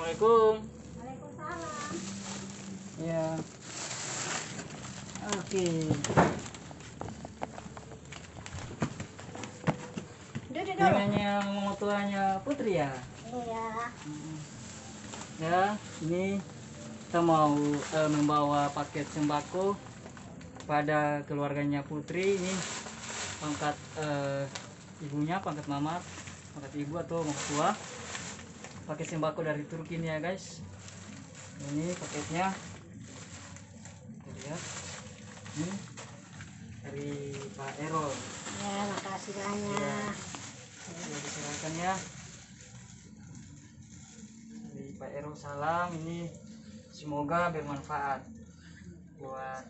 Assalamualaikum. Waalaikumsalam. Ya. Oke. Duduk dulu. Ini yang tuanya Putri ya. Iya. Ya, ini kita mau membawa paket sembako pada keluarganya Putri. Ini pangkat ibunya, pangkat mama, pangkat ibu atau mertua. Paket sembako dari Turki ini ya guys. Ini paketnya. Kita lihat. Ini dari Pak Erol. Ya, makasih banyak. Sudah diserahkan ya. Dari Pak Erol salam. Ini semoga bermanfaat buat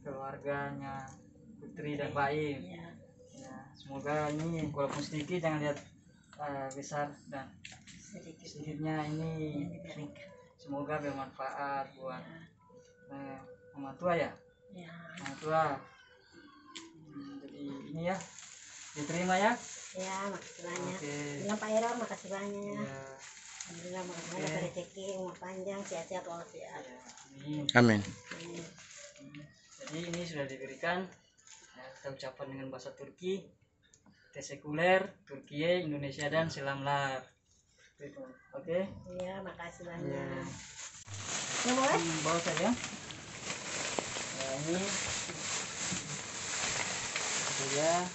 keluarganya Putri dan Baim. Ya. Ya, semoga ini walaupun sedikit jangan lihat besar dan sedikitnya ini semoga bermanfaat buat mama tua ya. Ya. Mama tua. Jadi ini ya diterima ya. Ya, makasih banyak. Oke. Bilang Pak Erol, makasih banyak. Ya, Alhamdulillah, makasih banyak Oke. rezeki, umur panjang, sehat-sehat walafiat. ya, amin. Amin. Jadi ini sudah diberikan ya, kita ucapkan dengan bahasa Turki. Teşekkürler Türkiye, Indonesia dan Selamlar. Oke. Iya, makasih Ya. banyak. Ini boleh? Bawa saja. Ya, ini saja.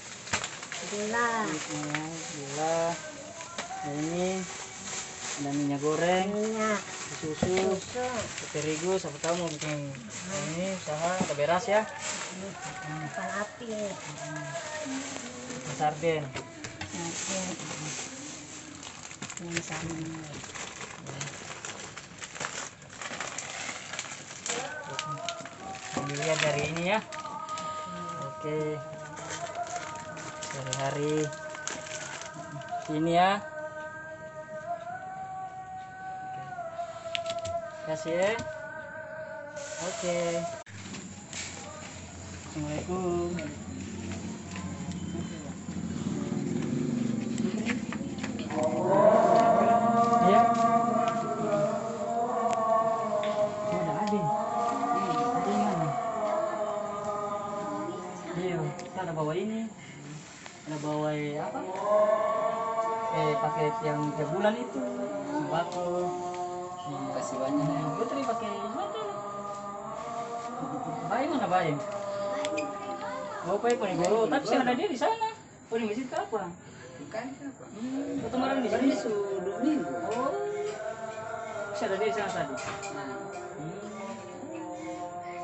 Alhamdulillah. Gula. Nah, ini ada minyak goreng, Minyak, susu, susu, terigu. Siapa tahu mau bikin ini usaha ada beras ya. ikan api. Sarden. Oke. Ini sambal. Dilihat dari ini ya. Oke. Hari-hari ini ya. Oke. Kasih ya. Oke. Assalamualaikum. Iya. Ada Adin. Adin mana? Iya, kita ada bawa ini. Ada bawa apa? Paket yang 3 bulan itu sembako. Kasih banyak ya. Putri pakai mana? Bayi mana bayi? Oh, Pak Ponegoro, tapi saya ada dia di sana. Oh, di masjid apa? Bukan apa? Kemarin di sini. Sudah minggu. Oh, saya ada dia di sana tadi.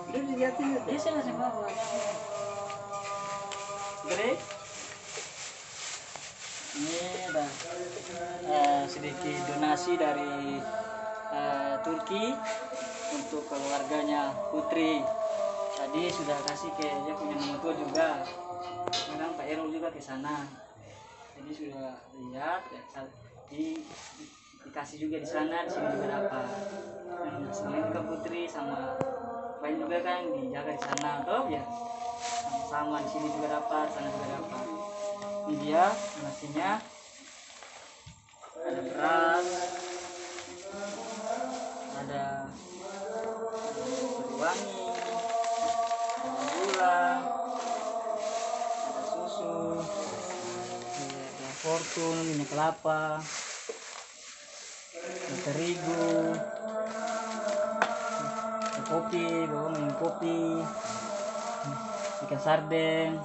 Udah dilihatin. Dia saya ngasih bawa. Gede. Ini ada sedikit donasi dari Turki untuk keluarganya Putri. Tadi sudah kasih ke dia punya mama tua juga. Sekarang Pak Erol juga ke sana. Jadi sudah lihat ya, dikasih juga di sana, di sini juga dapat. Dan sebenarnya juga Putri sama Baim juga kan dijaga di sana, toh ya. Sama-sama di sini juga dapat, sana juga dapat. Ini dia nasinya. Ada beras, ada wangi, ada gula, ada susu, ada fortune, minyak kelapa, ada terigu, ada kopi, bawa minum kopi, ikan sarden.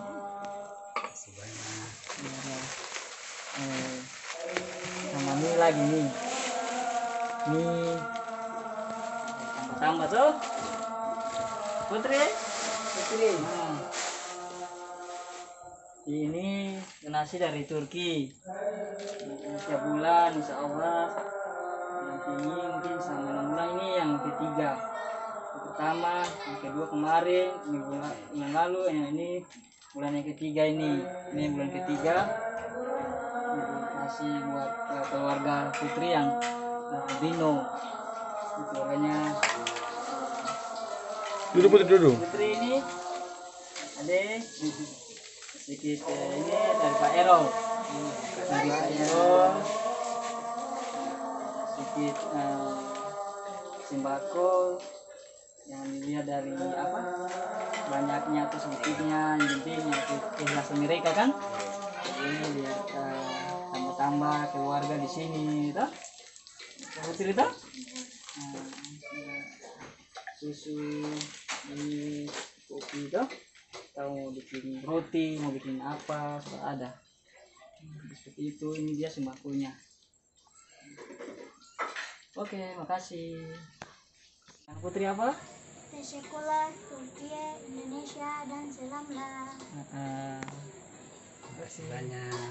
Sama ini lagi nih. Nih tambah tuh Putri. Nah, ini donasi dari Turki. Setiap bulan insya Allah. Nanti ini mungkin sama 6 bulan ini yang ketiga. Yang pertama, yang kedua kemarin, ini bulan yang lalu, ini bulan yang ketiga ini. Ini bulan ketiga. Kasih buat keluarga Putri yang albino. Keluarganya Duduk. Putri ini ada sedikit ini dari Pak Erol. Dari Pak Erol sedikit sembako yang dilihat dari apa banyaknya atau sedikitnya yang penting keikhlasan mereka kan. Jadi lihat tambah-tambah keluarga di sini toh. Putri toh. Susu ini kopi toh. Tahu mau bikin roti, mau bikin apa, sudah ada. Seperti itu, ini dia sembakonya. Oke, makasih. Putri apa? Sekolah Turkiye, Indonesia, dan Selamla. Terima kasih Banyak.